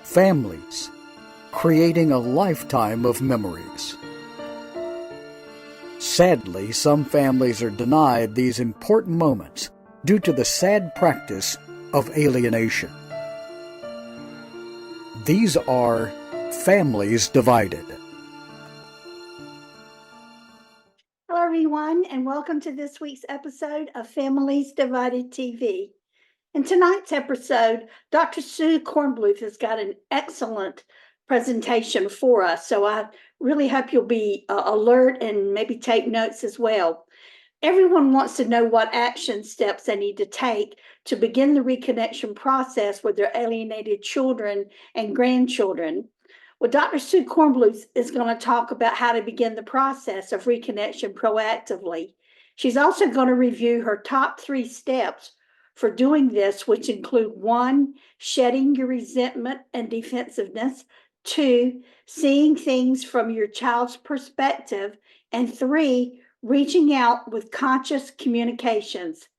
families, creating a lifetime of memories. Sadly, some families are denied these important moments due to the sad practice of alienation. These are families divided. Hello, everyone, and welcome to this week's episode of Families Divided TV. In tonight's episode, Dr. Sue Cornbluth has got an excellent presentation for us, so I really hope you'll be alert and maybe take notes as well. Everyone wants to know what action steps they need to take to begin the reconnection process with their alienated children and grandchildren. Well, Dr. Sue Cornbluth is going to talk about how to begin the process of reconnection proactively. She's also going to review her top 3 steps for doing this, which include 1, shedding your resentment and defensiveness, 2, seeing things from your child's perspective, and 3, reaching out with conscious communications.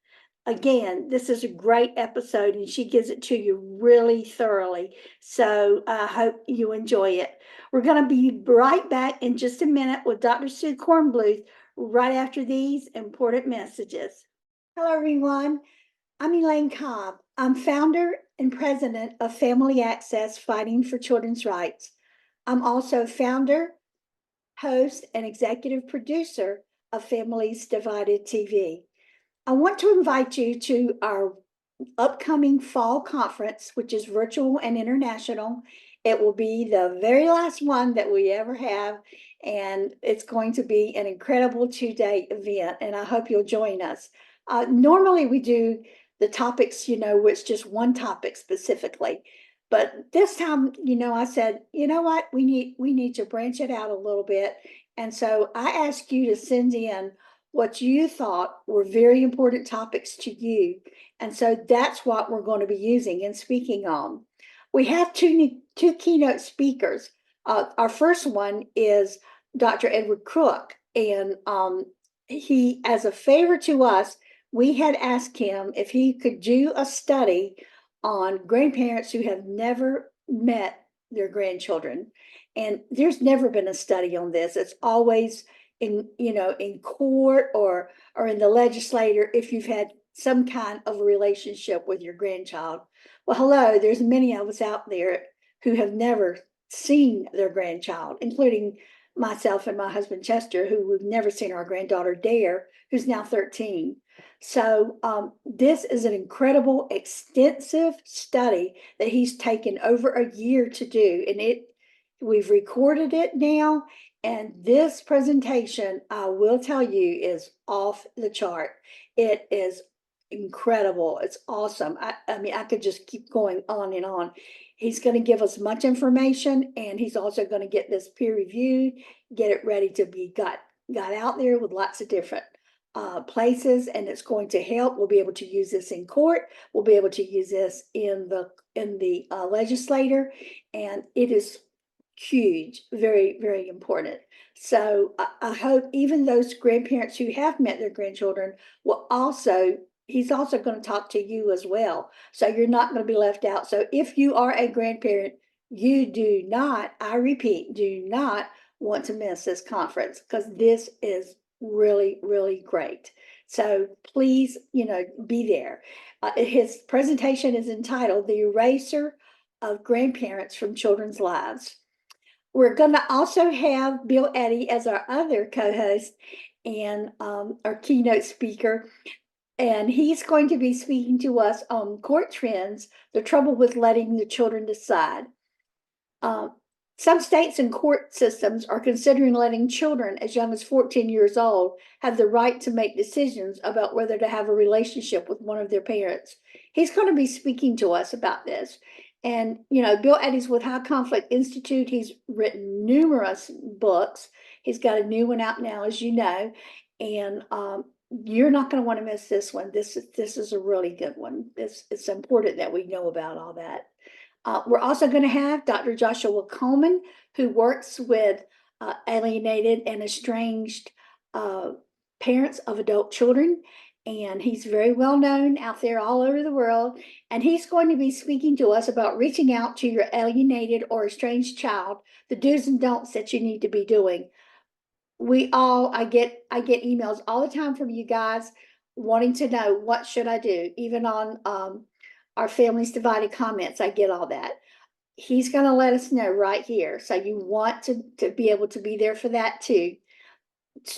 Again, this is a great episode and she gives it to you really thoroughly. So I hope you enjoy it. We're going to be right back in just a minute with Dr. Sue Cornbluth right after these important messages. Hello, everyone. I'm Elaine Cobb. I'm founder and president of Family Access Fighting for Children's Rights. I'm also founder, host, and executive producer of Families Divided TV. I want to invite you to our upcoming fall conference, which is virtual and international. It will be the very last one that we ever have, and it's going to be an incredible 2-day event, and I hope you'll join us. Normally we do the topics, where it's just one topic specifically. But this time, I said, you know what, we need to branch it out a little bit. And so I asked you to send in what you thought were very important topics to you. And so that's what we're going to be using and speaking on. We have two keynote speakers. Our first one is Dr. Edward Crook. And he, as a favor to us, we had asked him if he could do a study on grandparents who have never met their grandchildren. And there's never been a study on this. It's always in court or in the legislature if you've had some kind of a relationship with your grandchild. Well, hello, there's many of us out there who have never seen their grandchild, including myself and my husband Chester, who we've never seen our granddaughter Dare, who's now 13. So this is an incredible, extensive study that he's taken over a year to do, and we've recorded it now. And this presentation, I will tell you, is off the chart. It is incredible. It's awesome. I mean, I could just keep going on and on. He's going to give us much information, and he's also going to get this peer reviewed, get it ready to be got out there with lots of different places, and it's going to help. We'll be able to use this in court. We'll be able to use this in the legislature, and it is huge, very, very important. So I hope even those grandparents who have met their grandchildren he's also going to talk to you as well. So you're not going to be left out. So if you are a grandparent, you do not, I repeat, do not want to miss this conference, because this is really, really great. So please, be there. His presentation is entitled "The Eraser of Grandparents from Children's Lives." We're going to also have Bill Eddy as our other co-host and our keynote speaker. And he's going to be speaking to us on court trends, the trouble with letting the children decide. Some states and court systems are considering letting children as young as 14 years old have the right to make decisions about whether to have a relationship with one of their parents. He's going to be speaking to us about this. And, Bill Eddy's with High Conflict Institute. He's written numerous books. He's got a new one out now, as you know. And you're not going to want to miss this one. This is a really good one. It's important that we know about all that. We're also going to have Dr. Joshua Coleman, who works with alienated and estranged parents of adult children. and he's very well known out there all over the world. And he's going to be speaking to us about reaching out to your alienated or estranged child, the do's and don'ts that you need to be doing. I get emails all the time from you guys wanting to know, what should I do? Even on our Families Divided comments, I get all that. He's going to let us know right here. So you want to be able to be there for that too.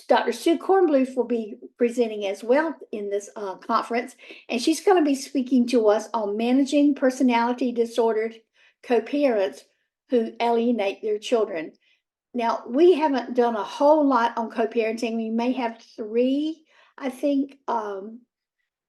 Dr. Sue Cornbluth will be presenting as well in this conference, and she's going to be speaking to us on managing personality disordered co-parents who alienate their children. Now, we haven't done a whole lot on co-parenting. We may have 3, I think,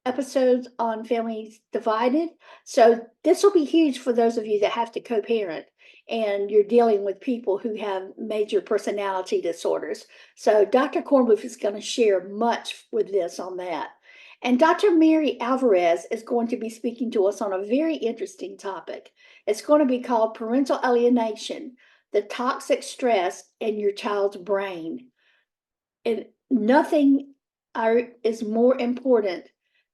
episodes on Families Divided. So this will be huge for those of you that have to co-parent and you're dealing with people who have major personality disorders. So Dr. Cornbluth is going to share much with this on that. And Dr. Mary Alvarez is going to be speaking to us on a very interesting topic. It's going to be called Parental Alienation, the toxic stress in your child's brain. And nothing is more important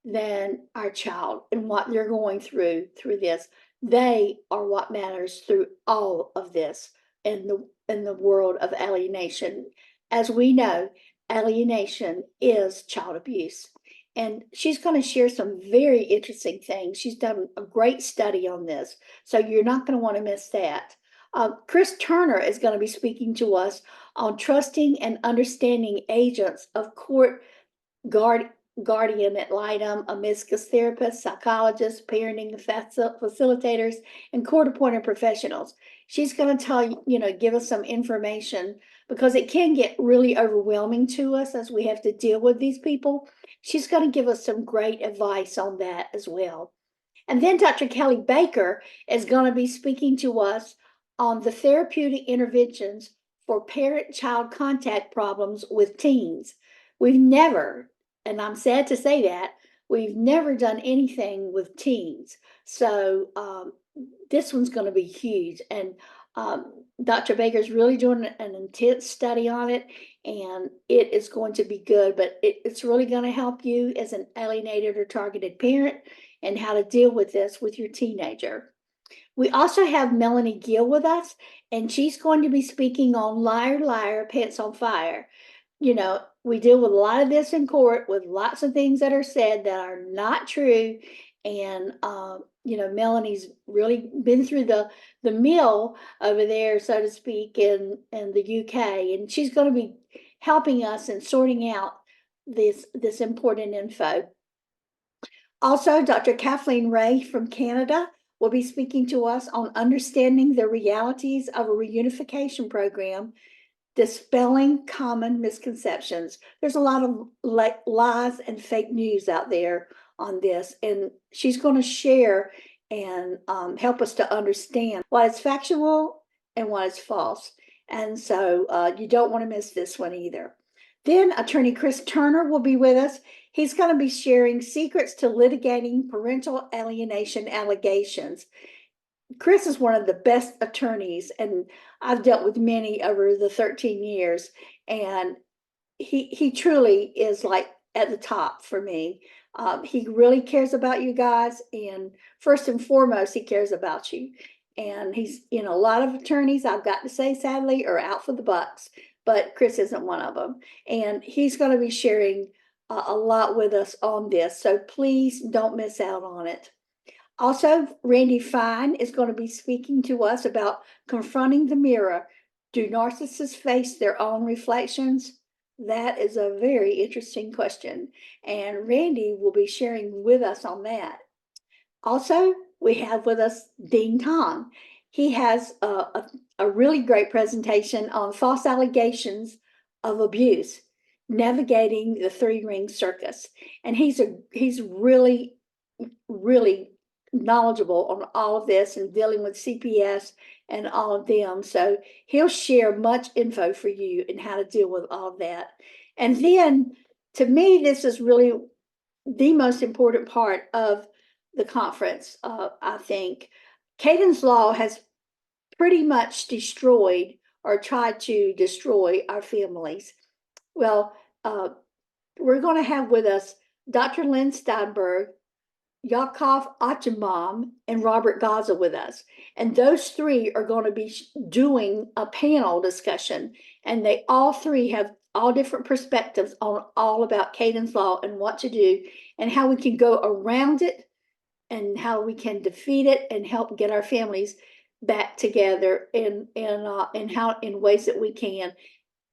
than our child and what they're going through this. They are what matters through all of this in the world of alienation. As we know, alienation is child abuse. And she's going to share some very interesting things. She's done a great study on this, so you're not going to want to miss that. Chris Turner is going to be speaking to us on trusting and understanding agents of court guardian ad litem, amicus therapists, psychologists, parenting facilitators, and court-appointed professionals. She's going to give us some information because it can get really overwhelming to us as we have to deal with these people. She's going to give us some great advice on that as well. And then Dr. Kelly Baker is going to be speaking to us on the therapeutic interventions for parent-child contact problems with teens. We've never, and I'm sad to say that, we've never done anything with teens. So this one's going to be huge. And Dr. Baker's really doing an intense study on it, and it is going to be good, but it's really going to help you as an alienated or targeted parent and how to deal with this with your teenager. We also have Melanie Gill with us, and she's going to be speaking on Liar, Liar, Pants on Fire. We deal with a lot of this in court with lots of things that are said that are not true. And, Melanie's really been through the mill over there, so to speak, in the UK. And she's going to be helping us in sorting out this important info. Also, Dr. Kathleen Ray from Canada will be speaking to us on understanding the realities of a reunification program, dispelling common misconceptions. There's a lot of lies and fake news out there on this, and she's going to share and help us to understand what is factual and what is false. And so you don't want to miss this one either. Then Attorney Chris Turner will be with us. He's going to be sharing secrets to litigating parental alienation allegations. Chris is one of the best attorneys, and I've dealt with many over the 13 years, and he truly is like at the top for me. He really cares about you guys, and first and foremost, he cares about you. And he's, a lot of attorneys, I've got to say, sadly, are out for the bucks, but Chris isn't one of them. And he's going to be sharing a lot with us on this, so please don't miss out on it. Also, Randy Fine is going to be speaking to us about confronting the mirror. Do narcissists face their own reflections? That is a very interesting question, and Randy will be sharing with us on that. Also, we have with us Dean Tom. He has a really great presentation on false allegations of abuse, navigating the 3-ring circus, and he's really knowledgeable on all of this and dealing with CPS and all of them. So he'll share much info for you and how to deal with all of that. And then, to me, this is really the most important part of the conference, I think. Caden's Law has pretty much destroyed or tried to destroy our families. Well, we're going to have with us Dr. Lynn Steinberg, Yakov Achenbaum, and Robert Gaza with us. And those three are going to be doing a panel discussion. And they all three have all different perspectives on all about Caden's Law and what to do and how we can go around it and how we can defeat it and help get our families back together in ways that we can.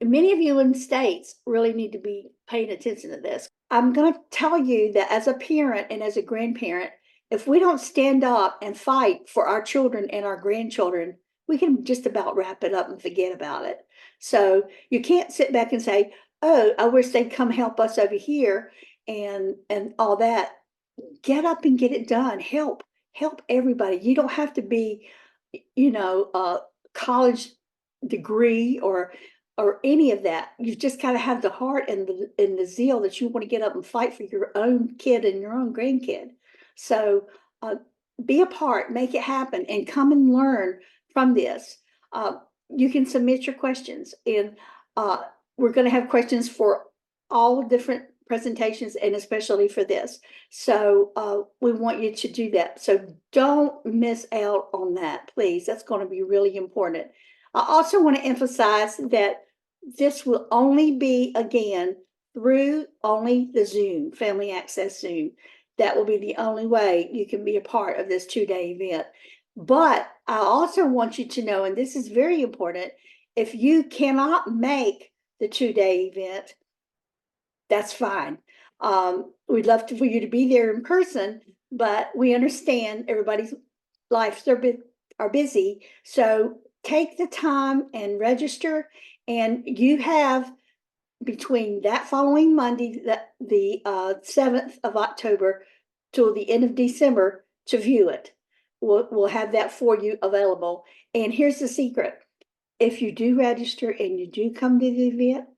Many of you in states really need to be paying attention to this. I'm going to tell you that as a parent and as a grandparent, if we don't stand up and fight for our children and our grandchildren, we can just about wrap it up and forget about it. So you can't sit back and say, oh, I wish they'd come help us over here and all that. Get up and get it done. Help everybody. You don't have to be, a college degree or any of that. You've just got to have the heart and the zeal that you want to get up and fight for your own kid and your own grandkid. So be a part, make it happen, and come and learn from this. You can submit your questions, and we're going to have questions for all different presentations and especially for this. So we want you to do that. So don't miss out on that, please. That's going to be really important. I also want to emphasize that this will only be, again, through only the Zoom, Family Access Zoom. That will be the only way you can be a part of this 2-day event. But I also want you to know, and this is very important, if you cannot make the 2-day event, that's fine. We'd love for you to be there in person, but we understand everybody's lives are busy. So take the time and register, and you have between that following Monday, the 7th of October, till the end of December to view it. We'll have that for you available. And here's the secret. If you do register and you do come to the event,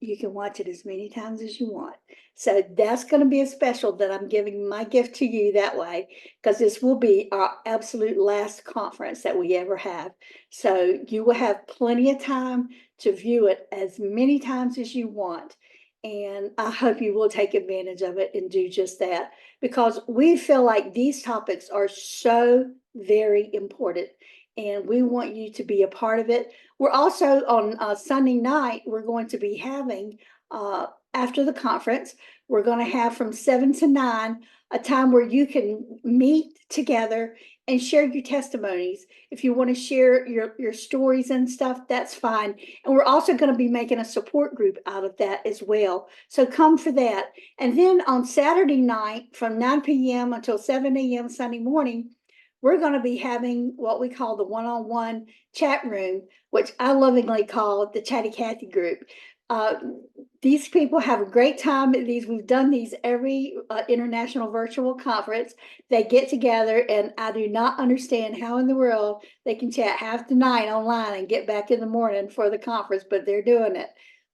you can watch it as many times as you want. So that's going to be a special that I'm giving my gift to you that way, because this will be our absolute last conference that we ever have. So you will have plenty of time to view it as many times as you want. And I hope you will take advantage of it and do just that, because we feel like these topics are so very important. And we want you to be a part of it. We're also on Sunday night, we're going to be having, after the conference, we're going to have from 7 to 9, a time where you can meet together and share your testimonies. If you want to share your stories and stuff, that's fine. And we're also going to be making a support group out of that as well. So come for that. And then on Saturday night from 9 p.m. until 7 a.m. Sunday morning, we're going to be having what we call the one-on-one chat room, which I lovingly call the Chatty Cathy group. These people have a great time at these. We've done these every international virtual conference. They get together, and I do not understand how in the world they can chat half the night online and get back in the morning for the conference, but they're doing it.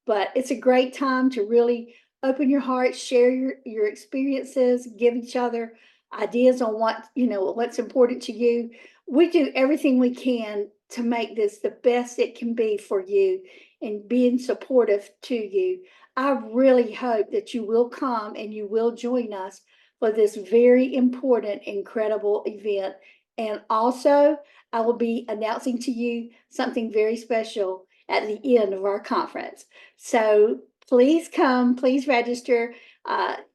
But it's a great time to really open your heart, share your experiences, give each other ideas on what's important to you. We do everything we can to make this the best it can be for you and being supportive to you. I really hope that you will come and you will join us for this very important, incredible event. And also, I will be announcing to you something very special at the end of our conference. So please come, please register.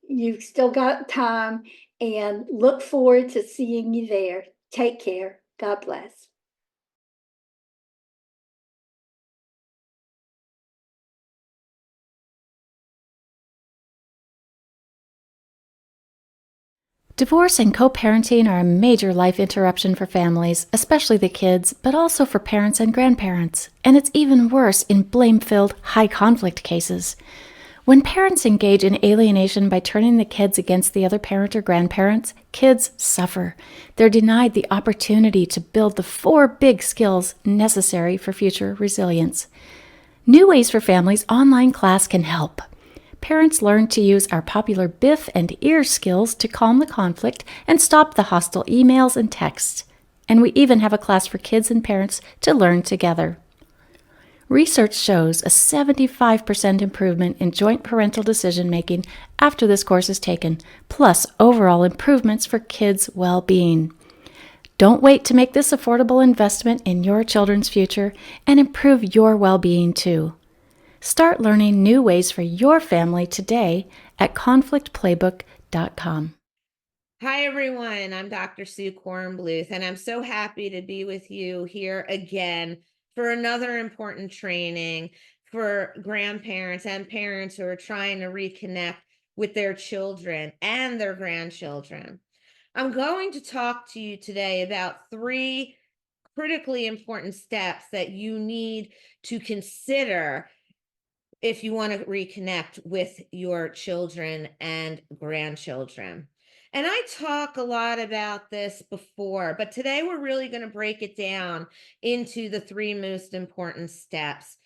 You've still got time, and look forward to seeing you there. Take care. God bless. Divorce and co-parenting are a major life interruption for families, especially the kids, but also for parents and grandparents. And it's even worse in blame-filled, high-conflict cases. When parents engage in alienation by turning the kids against the other parent or grandparents, kids suffer. They're denied the opportunity to build the 4 big skills necessary for future resilience. New Ways for Families online class can help. Parents learn to use our popular BIF and EAR skills to calm the conflict and stop the hostile emails and texts. And we even have a class for kids and parents to learn together. Research shows a 75% improvement in joint parental decision making after this course is taken, plus overall improvements for kids' well being. Don't wait to make this affordable investment in your children's future and improve your well being too. Start learning new ways for your family today at conflictplaybook.com. Hi, everyone. I'm Dr. Sue Cornbluth, and I'm so happy to be with you here again for another important training for grandparents and parents who are trying to reconnect with their children and their grandchildren. I'm going to talk to you today about 3 critically important steps that you need to consider if you want to reconnect with your children and grandchildren. And I talk a lot about this before, but today we're really going to break it down into the 3 most important steps.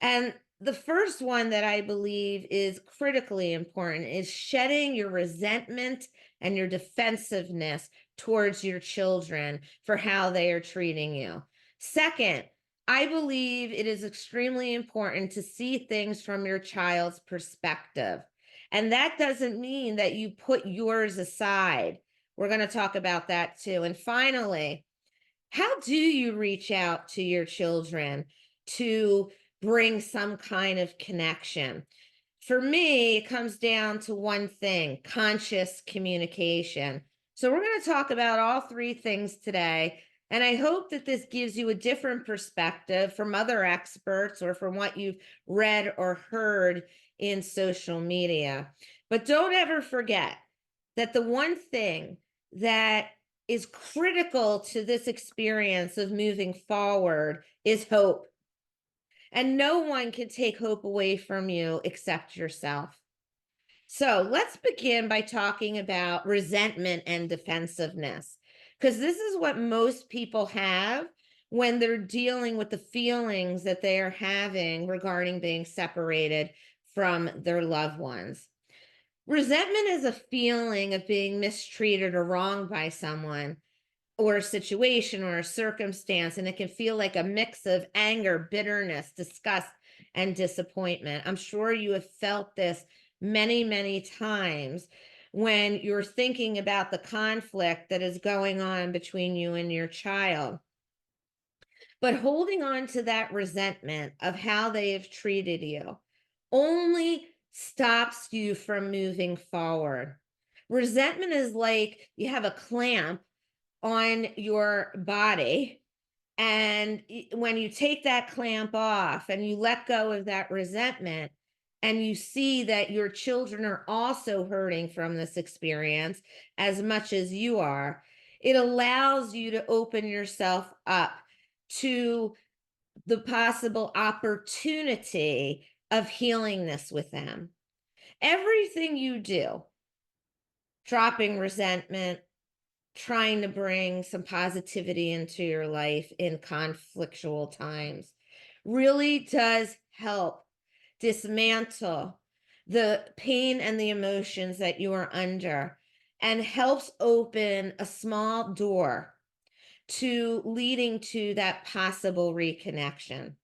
And the first one that I believe is critically important is shedding your resentment and your defensiveness towards your children for how they are treating you. Second, I believe it is extremely important to see things from your child's perspective. And that doesn't mean that you put yours aside. We're going to talk about that too. And finally, how do you reach out to your children to bring some kind of connection? For me, it comes down to one thing: conscious communication. So, we're going to talk about all 3 things today. And I hope that this gives you a different perspective from other experts or from what you've read or heard in social media. But don't ever forget that the one thing that is critical to this experience of moving forward is hope. And no one can take hope away from you except yourself. So let's begin by talking about resentment and defensiveness, because this is what most people have when they're dealing with the feelings that they are having regarding being separated from their loved ones. Resentment is a feeling of being mistreated or wronged by someone or a situation or a circumstance, and it can feel like a mix of anger, bitterness, disgust, and disappointment. I'm sure you have felt this many, many times when you're thinking about the conflict that is going on between you and your child. But holding on to that resentment of how they have treated you only stops you from moving forward. Resentment is like you have a clamp on your body. And when you take that clamp off and you let go of that resentment, and you see that your children are also hurting from this experience as much as you are, it allows you to open yourself up to the possible opportunity of healing this with them. Everything you do, dropping resentment, trying to bring some positivity into your life in conflictual times, really does help dismantle the pain and the emotions that you are under, and helps open a small door to leading to that possible reconnection.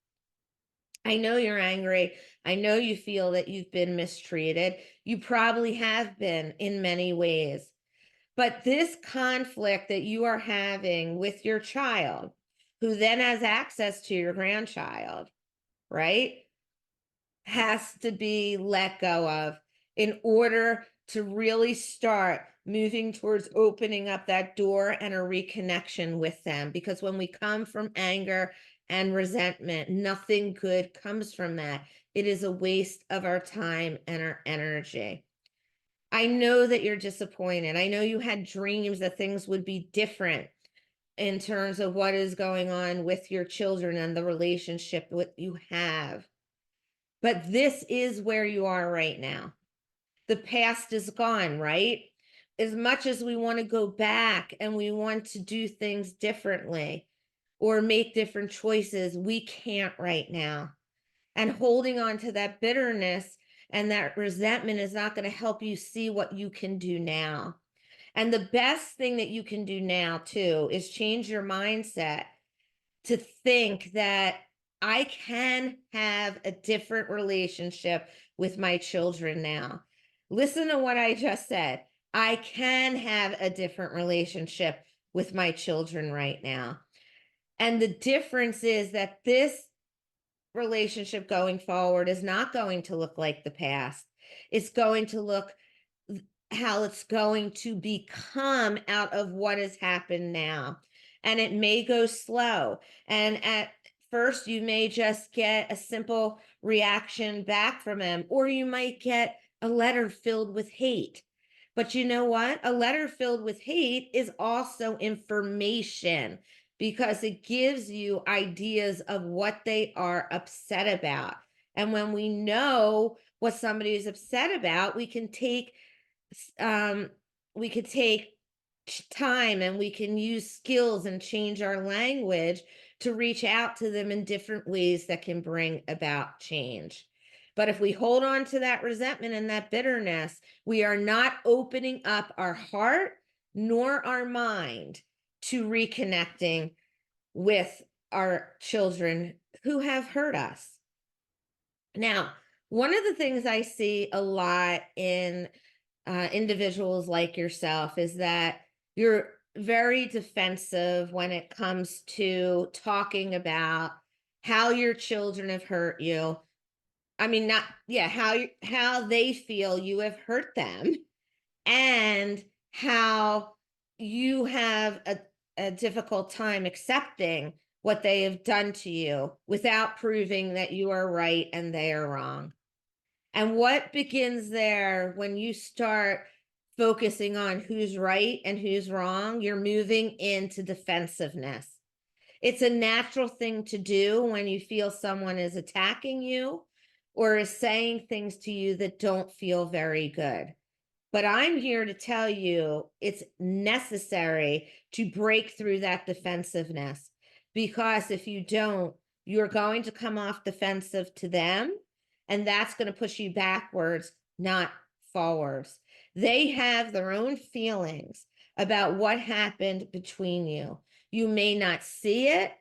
I know you're angry. I know you feel that you've been mistreated. You probably have been in many ways. But this conflict that you are having with your child, who then has access to your grandchild, right, has to be let go of in order to really start moving towards opening up that door and a reconnection with them. Because when we come from anger and resentment, nothing good comes from that. It is a waste of our time and our energy. I know that you're disappointed. I know you had dreams that things would be different in terms of what is going on with your children and the relationship that you have. But this is where you are right now. The past is gone, right? As much as we want to go back and we want to do things differently or make different choices, we can't right now. And holding on to that bitterness and that resentment is not going to help you see what you can do now. And the best thing that you can do now, too, is change your mindset to think that I can have a different relationship with my children now. Listen to what I just said. I can have a different relationship with my children right now. And the difference is that this relationship going forward is not going to look like the past. It's going to look how it's going to become out of what has happened now. And it may go slow. And at first, you may just get a simple reaction back from him, or you might get a letter filled with hate. But you know what? A letter filled with hate is also information because it gives you ideas of what they are upset about. And when we know what somebody is upset about, we can take um, we could take time and we can use skills and change our language to reach out to them in different ways that can bring about change. But if we hold on to that resentment and that bitterness, we are not opening up our heart nor our mind to reconnecting with our children who have hurt us. Now, one of the things I see a lot in individuals like yourself is that you're very defensive when it comes to talking about how your children have hurt you. I mean, not, yeah, how they feel you have hurt them, and how you have a difficult time accepting what they have done to you without proving that you are right and they are wrong. And what begins there when you start focusing on who's right and who's wrong, you're moving into defensiveness. It's a natural thing to do when you feel someone is attacking you or is saying things to you that don't feel very good. But I'm here to tell you it's necessary to break through that defensiveness, because if you don't, you're going to come off defensive to them, and that's going to push you backwards, not forwards. They have their own feelings about what happened between you. You may not see it,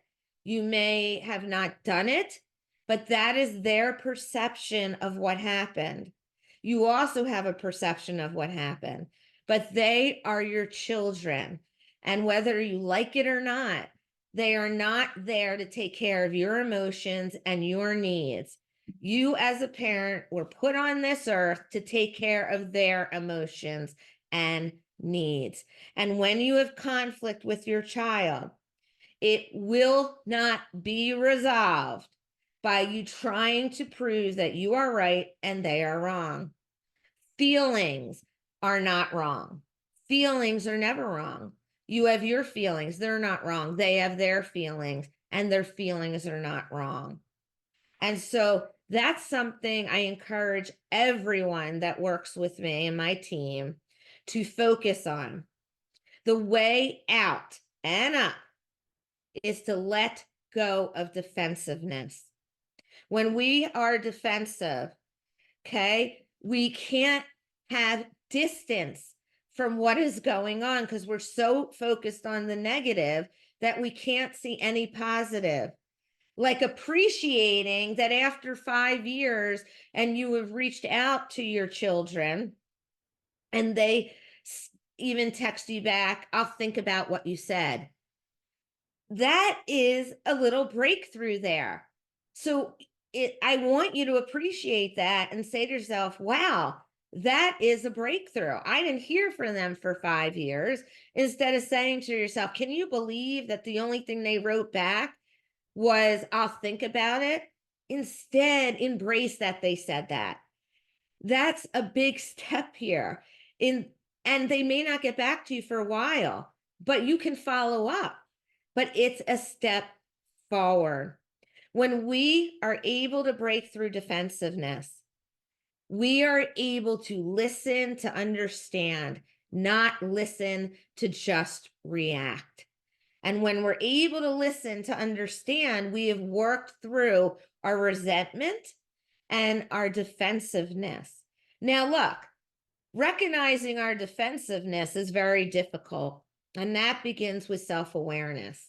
you may have not done it, but that is their perception of what happened. You also have a perception of what happened, but they are your children. And whether you like it or not, they are not there to take care of your emotions and your needs. You, as a parent, were put on this earth to take care of their emotions and needs. And when you have conflict with your child, it will not be resolved by you trying to prove that you are right and they are wrong. Feelings are not wrong. Feelings are never wrong. You have your feelings. They're not wrong. They have their feelings, and their feelings are not wrong. And so that's something I encourage everyone that works with me and my team to focus on. The way out and up is to let go of defensiveness. When we are defensive, okay, we can't have distance from what is going on because we're so focused on the negative that we can't see any positive. Like appreciating that after 5 years and you have reached out to your children and they even text you back, I'll think about what you said. That is a little breakthrough there. So I want you to appreciate that and say to yourself, wow, that is a breakthrough. I didn't hear from them for 5 years. Instead of saying to yourself, can you believe that the only thing they wrote back was, I'll think about it? Instead, embrace that they said that. That's a big step here. And they may not get back to you for a while, but you can follow up. But it's a step forward. When we are able to break through defensiveness, we are able to listen to understand, not listen to just react. And when we're able to listen to understand, we have worked through our resentment and our defensiveness. Now, look, recognizing our defensiveness is very difficult, and that begins with self-awareness.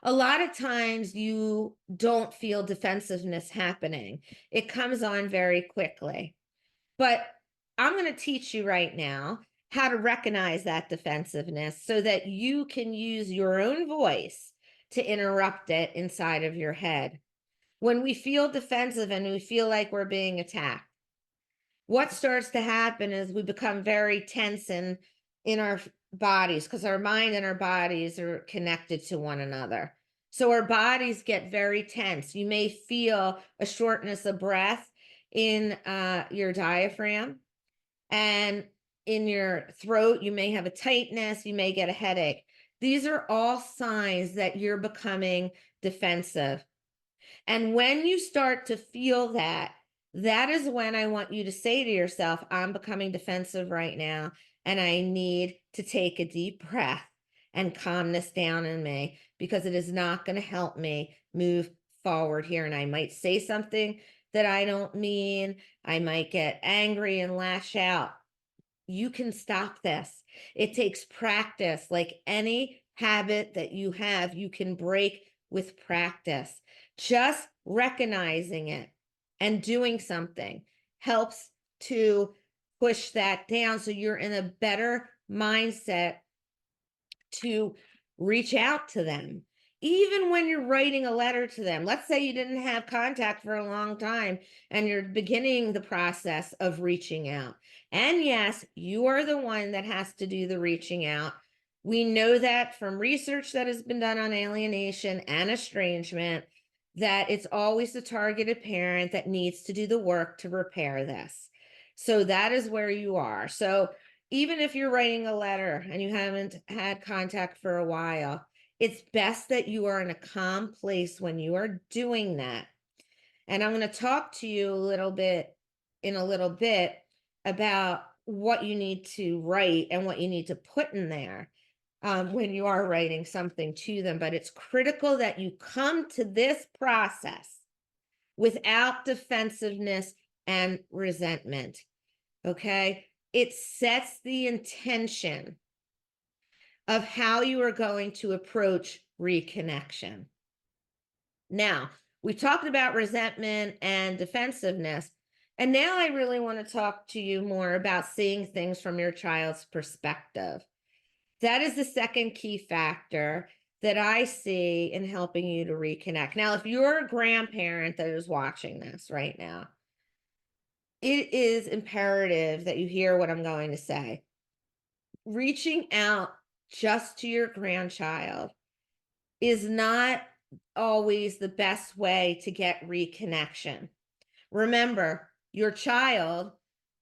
A lot of times you don't feel defensiveness happening. It comes on very quickly. But I'm going to teach you right now how to recognize that defensiveness so that you can use your own voice to interrupt it inside of your head. When we feel defensive and we feel like we're being attacked, what starts to happen is we become very tense in our bodies because our mind and our bodies are connected to one another. So our bodies get very tense. You may feel a shortness of breath in your diaphragm, and in your throat. You may have a tightness. You may get a headache. These are all signs that you're becoming defensive. And when you start to feel that, that is when I want you to say to yourself, I'm becoming defensive right now, and I need to take a deep breath and calm this down in me because it is not going to help me move forward here. And I might say something that I don't mean. I might get angry and lash out. You can stop this. It takes practice. Like any habit that you have, you can break with practice. Just recognizing it and doing something helps to push that down so you're in a better mindset to reach out to them. Even when you're writing a letter to them, let's say you didn't have contact for a long time and you're beginning the process of reaching out. And yes, you are the one that has to do the reaching out. We know that from research that has been done on alienation and estrangement, that it's always the targeted parent that needs to do the work to repair this. So that is where you are. So even if you're writing a letter and you haven't had contact for a while, it's best that you are in a calm place when you are doing that. And I'm going to talk to you in a little bit about what you need to write and what you need to put in there when you are writing something to them. But it's critical that you come to this process without defensiveness and resentment. Okay? It sets the intention of how you are going to approach reconnection. Now, we've talked about resentment and defensiveness, and now I really want to talk to you more about seeing things from your child's perspective. That is the second key factor that I see in helping you to reconnect. Now, if you're a grandparent that is watching this right now, it is imperative that you hear what I'm going to say. Reaching out just to your grandchild is not always the best way to get reconnection. Remember, your child,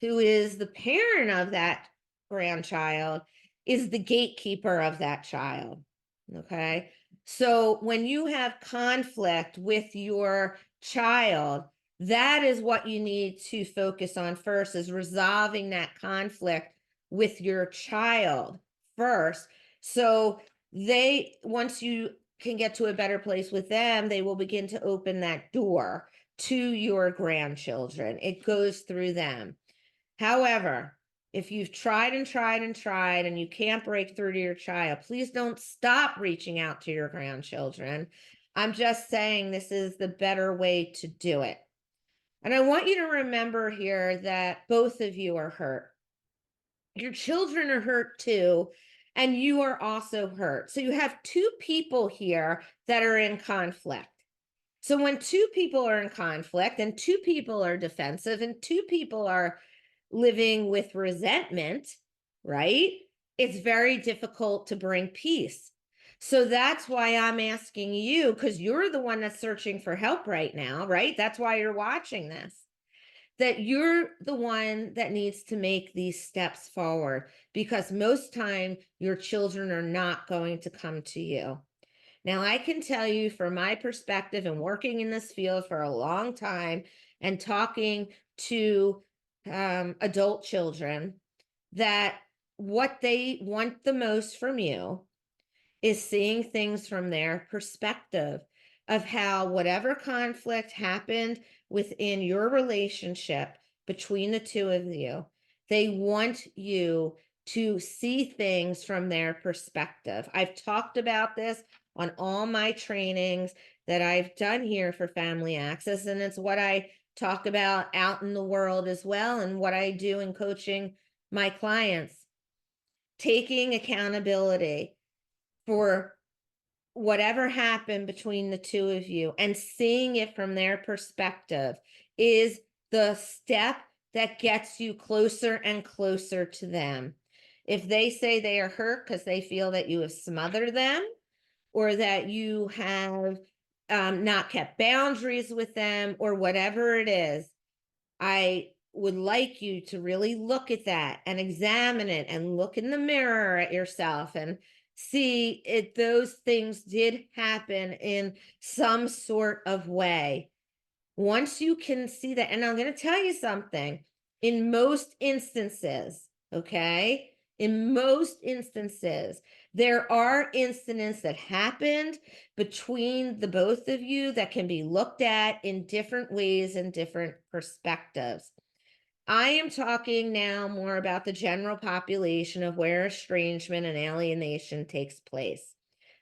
who is the parent of that grandchild, is the gatekeeper of that child. Okay? So when you have conflict with your child, that is what you need to focus on first, is resolving that conflict with your child first. So once you can get to a better place with them, they will begin to open that door to your grandchildren. It goes through them. However, if you've tried and tried and tried and you can't break through to your child, please don't stop reaching out to your grandchildren. I'm just saying this is the better way to do it. And I want you to remember here that both of you are hurt. Your children are hurt too, and you are also hurt. So you have two people here that are in conflict. So when two people are in conflict and two people are defensive and two people are living with resentment, right? It's very difficult to bring peace. So that's why I'm asking you, because you're the one that's searching for help right now, right? That's why you're watching this, that you're the one that needs to make these steps forward, because most time your children are not going to come to you. Now, I can tell you from my perspective and working in this field for a long time and talking to adult children, that what they want the most from you is seeing things from their perspective of how whatever conflict happened within your relationship between the two of you, they want you to see things from their perspective. I've talked about this on all my trainings that I've done here for Family Access. And it's what I talk about out in the world as well, and what I do in coaching my clients. Taking accountability for whatever happened between the two of you and seeing it from their perspective is the step that gets you closer and closer to them. If they say they are hurt because they feel that you have smothered them, or that you have not kept boundaries with them, or whatever it is, I would like you to really look at that and examine it and look in the mirror at yourself and see if those things did happen in some sort of way. Once you can see that, and I'm going to tell you something, in most instances, okay, in most instances, there are incidents that happened between the both of you that can be looked at in different ways and different perspectives. I am talking now more about the general population of where estrangement and alienation takes place.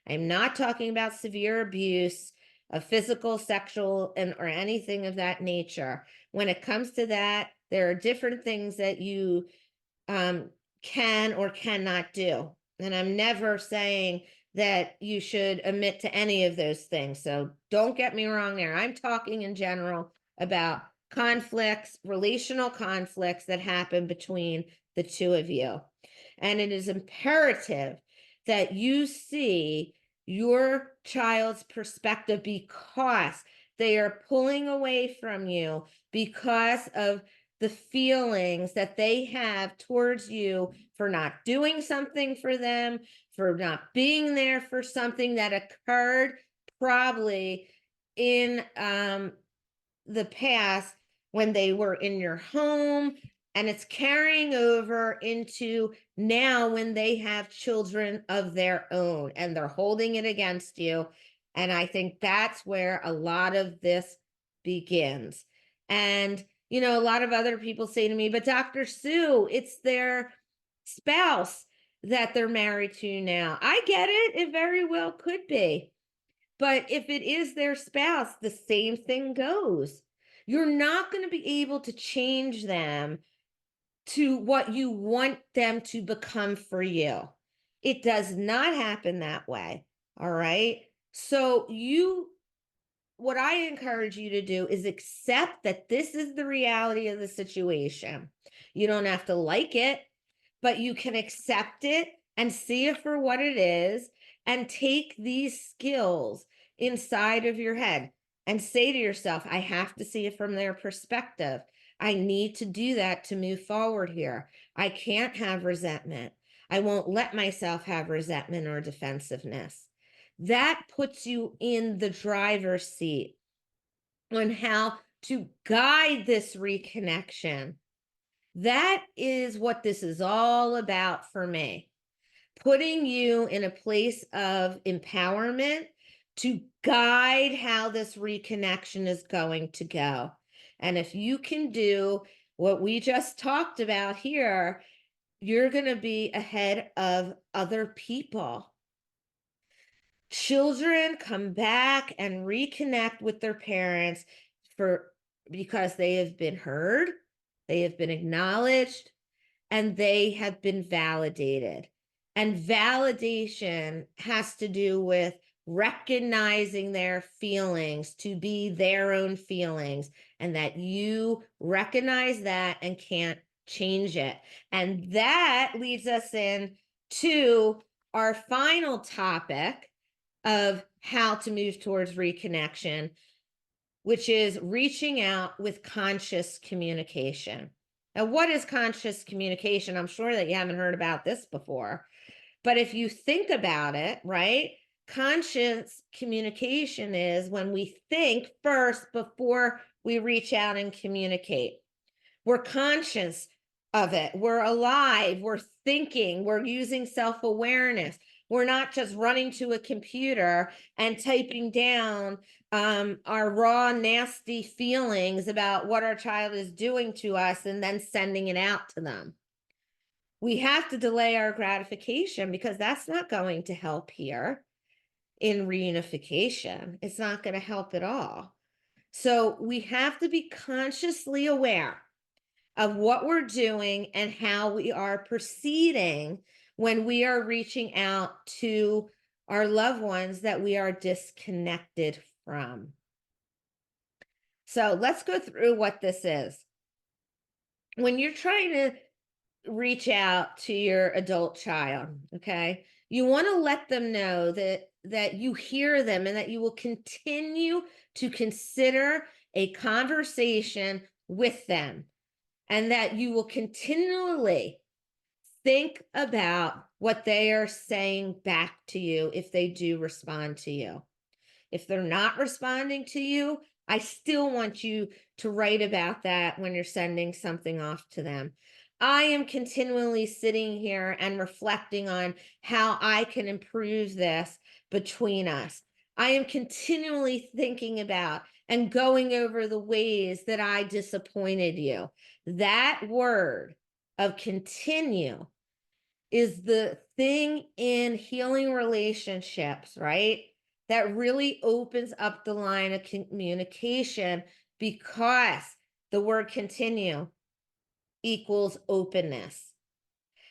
I'm not talking about severe abuse of physical, sexual, and or anything of that nature. When it comes to that, there are different things that you can or cannot do. And I'm never saying that you should admit to any of those things. So don't get me wrong there. I'm talking in general about conflicts, relational conflicts that happen between the two of you. And it is imperative that you see your child's perspective, because they are pulling away from you because of the feelings that they have towards you for not doing something for them, for not being there for something that occurred probably in the past when they were in your home, and it's carrying over into now when they have children of their own and they're holding it against you. And I think that's where a lot of this begins. And, you know, a lot of other people say to me, but Dr. Sue, it's their spouse that they're married to now. I get it. It very well could be. But if it is their spouse, the same thing goes. You're not going to be able to change them to what you want them to become for you. It does not happen that way. All right. So what I encourage you to do is accept that this is the reality of the situation. You don't have to like it, but you can accept it and see it for what it is, and take these skills inside of your head and say to yourself, I have to see it from their perspective. I need to do that to move forward here. I can't have resentment. I won't let myself have resentment or defensiveness. That puts you in the driver's seat on how to guide this reconnection. That is what this is all about for me. Putting you in a place of empowerment to guide how this reconnection is going to go. And if you can do what we just talked about here, you're going to be ahead of other people. Children come back and reconnect with their parents because they have been heard, they have been acknowledged, and they have been validated. And validation has to do with recognizing their feelings to be their own feelings, and that you recognize that and can't change it. And that leads us in to our final topic of how to move towards reconnection, which is reaching out with conscious communication. Now, what is conscious communication? I'm sure that you haven't heard about this before, but if you think about it, right? Conscious communication is when we think first before we reach out and communicate. We're conscious of it. We're alive. We're thinking. We're using self-awareness. We're not just running to a computer and typing down our raw, nasty feelings about what our child is doing to us and then sending it out to them. We have to delay our gratification because that's not going to help here. in reunification. It's not going to help at all. So we have to be consciously aware of what we're doing and how we are proceeding when we are reaching out to our loved ones that we are disconnected from. So let's go through what this is. When you're trying to reach out to your adult child, okay, you want to let them know that you hear them and that you will continue to consider a conversation with them, and that you will continually think about what they are saying back to you if they do respond to you. If they're not responding to you, I still want you to write about that when you're sending something off to them. I am continually sitting here and reflecting on how I can improve this between us. I am continually thinking about and going over the ways that I disappointed you. That word of continue is the thing in healing relationships, right? That really opens up the line of communication, because the word continue equals openness.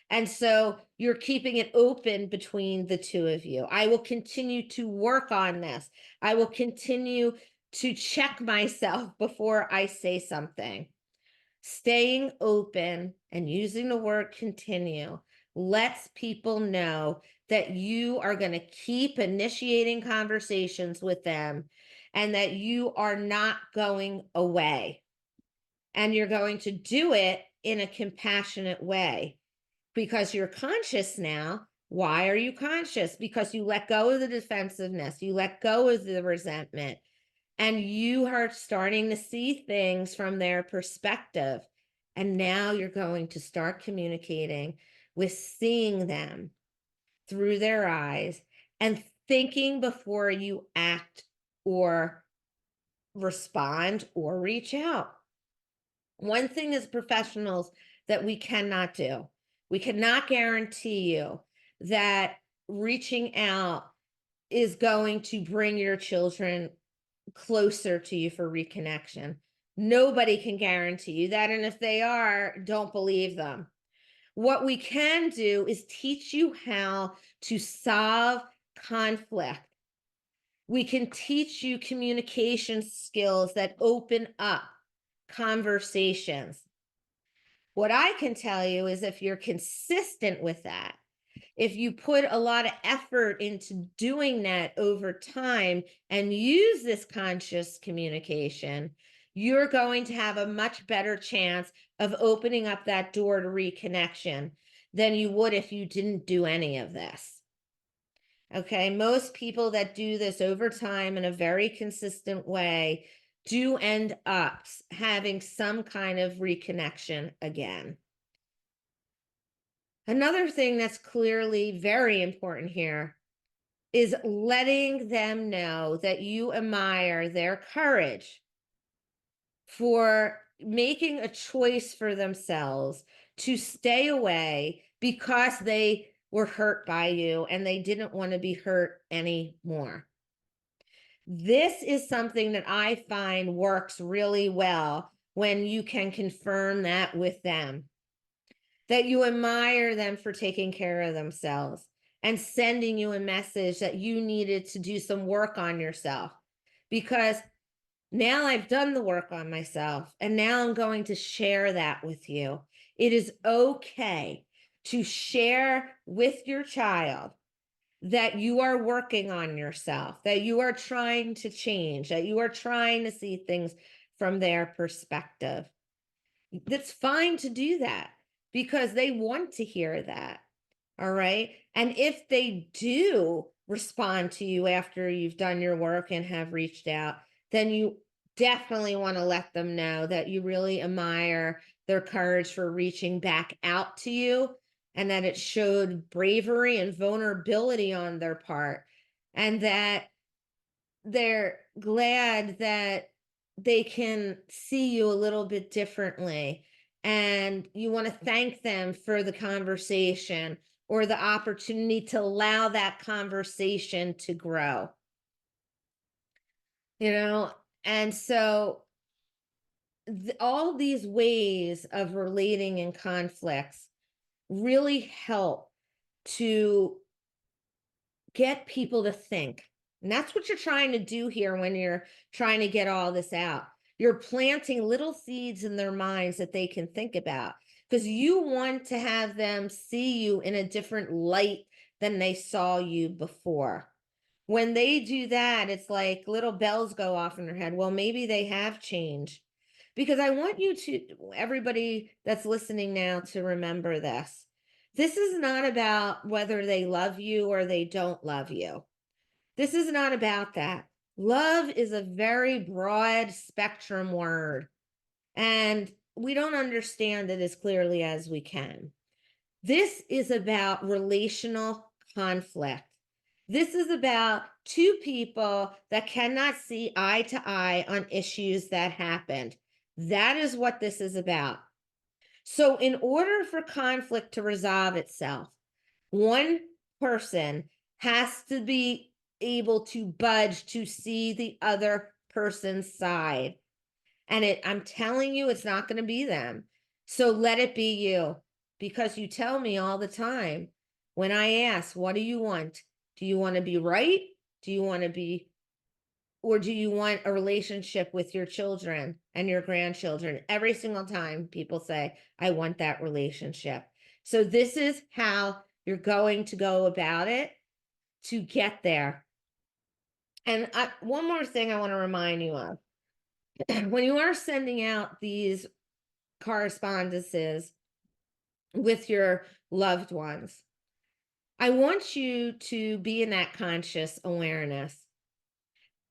And so you're keeping it open between the two of you. I will continue to work on this. I will continue to check myself before I say something. Staying open and using the word continue lets people know that you are going to keep initiating conversations with them and that you are not going away. And you're going to do it in a compassionate way because you're conscious now. Why are you conscious? Because you let go of the defensiveness, you let go of the resentment, and you are starting to see things from their perspective. And now you're going to start communicating with seeing them through their eyes and thinking before you act or respond or reach out. One thing as professionals that we cannot do, we cannot guarantee you that reaching out is going to bring your children closer to you for reconnection. Nobody can guarantee you that. And if they are, don't believe them. What we can do is teach you how to solve conflict. We can teach you communication skills that open up conversations. What I can tell you is if you're consistent with that, if you put a lot of effort into doing that over time and use this conscious communication, you're going to have a much better chance of opening up that door to reconnection than you would if you didn't do any of this. Okay, most people that do this over time in a very consistent way do end up having some kind of reconnection again. Another thing that's clearly very important here is letting them know that you admire their courage for making a choice for themselves to stay away because they were hurt by you and they didn't want to be hurt anymore. This is something that I find works really well when you can confirm that with them, that you admire them for taking care of themselves and sending you a message that you needed to do some work on yourself, because now I've done the work on myself and now I'm going to share that with you. It is okay to share with your child that you are working on yourself, that you are trying to change, that you are trying to see things from their perspective. It's fine to do that because they want to hear that. All right. And if they do respond to you after you've done your work and have reached out, then you definitely want to let them know that you really admire their courage for reaching back out to you, and that it showed bravery and vulnerability on their part, and that they're glad that they can see you a little bit differently. And you want to thank them for the conversation or the opportunity to allow that conversation to grow. And so all these ways of relating in conflicts really help to get people to think. And that's what you're trying to do here when you're trying to get all this out. You're planting little seeds in their minds that they can think about, because you want to have them see you in a different light than they saw you before. When they do that, it's like little bells go off in their head. Well, maybe they have changed. Because I want everybody that's listening now, to remember this. This is not about whether they love you or they don't love you. This is not about that. Love is a very broad spectrum word, and we don't understand it as clearly as we can. This is about relational conflict. This is about two people that cannot see eye to eye on issues that happened. That is what this is about. So in order for conflict to resolve itself, one person has to be able to budge to see the other person's side. And I'm telling you, it's not going to be them. So let it be you, because you tell me all the time when I ask, what do you want? Do you want to be right? Do you want to be, or do you want a relationship with your children and your grandchildren? Every single time people say, I want that relationship. So this is how you're going to go about it to get there. And one more thing I want to remind you of. When you are sending out these correspondences with your loved ones, I want you to be in that conscious awareness.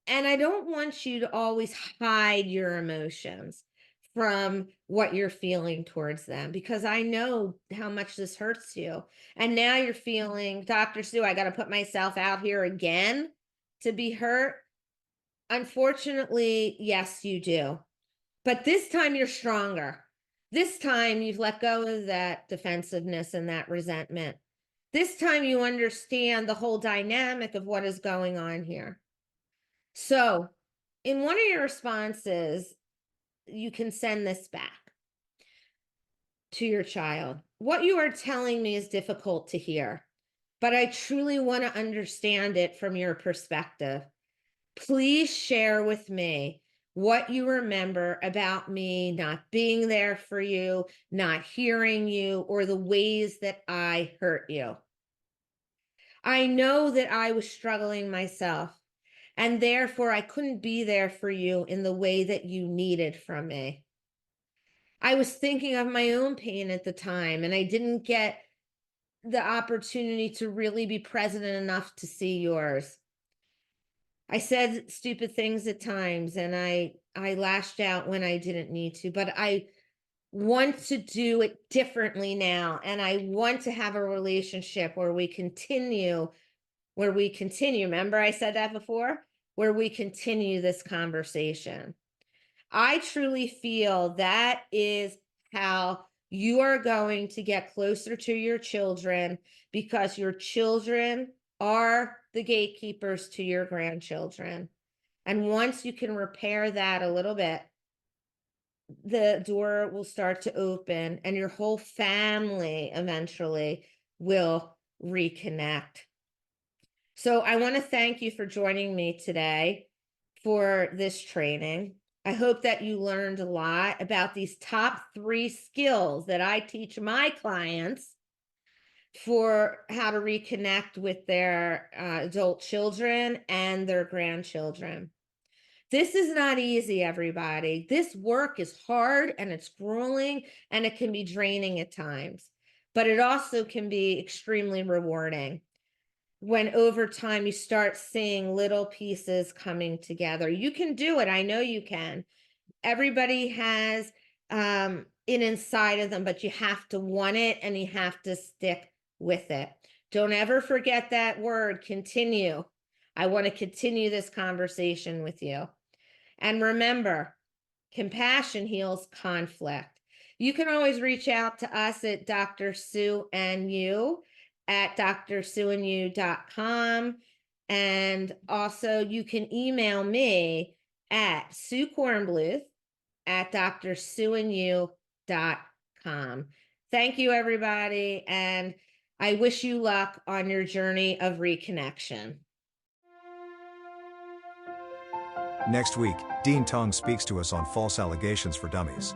And I don't want you to always hide your emotions from what you're feeling towards them, because I know how much this hurts you. And now you're feeling, Dr. Sue, I got to put myself out here again to be hurt. Unfortunately, yes, you do. But this time you're stronger. This time you've let go of that defensiveness and that resentment. This time you understand the whole dynamic of what is going on here. So in one of your responses, you can send this back to your child. What you are telling me is difficult to hear, but I truly want to understand it from your perspective. Please share with me what you remember about me not being there for you, not hearing you, or the ways that I hurt you. I know that I was struggling myself, and therefore I couldn't be there for you in the way that you needed from me. I was thinking of my own pain at the time, and I didn't get the opportunity to really be present enough to see yours. I said stupid things at times, and I lashed out when I didn't need to, but I want to do it differently now. And I want to have a relationship where we continue. Remember I said that before? Where we continue this conversation. I truly feel that is how you are going to get closer to your children, because your children are the gatekeepers to your grandchildren. And once you can repair that a little bit, the door will start to open, and your whole family eventually will reconnect. So I want to thank you for joining me today for this training. I hope that you learned a lot about these top 3 skills that I teach my clients for how to reconnect with their adult children and their grandchildren. This is not easy, everybody. This work is hard, and it's grueling, and it can be draining at times, but it also can be extremely rewarding when over time you start seeing little pieces coming together. You can do it. I know you can. Everybody has it inside of them, but you have to want it, and you have to stick with it. Don't ever forget that word, continue. I want to continue this conversation with you. And remember, compassion heals conflict. You can always reach out to us at Dr. Sue and You at drsueandyou.com. And also you can email me at suecornbluth at drsueandyou.com. Thank you, everybody. And I wish you luck on your journey of reconnection. Next week, Dean Tong speaks to us on false allegations for dummies.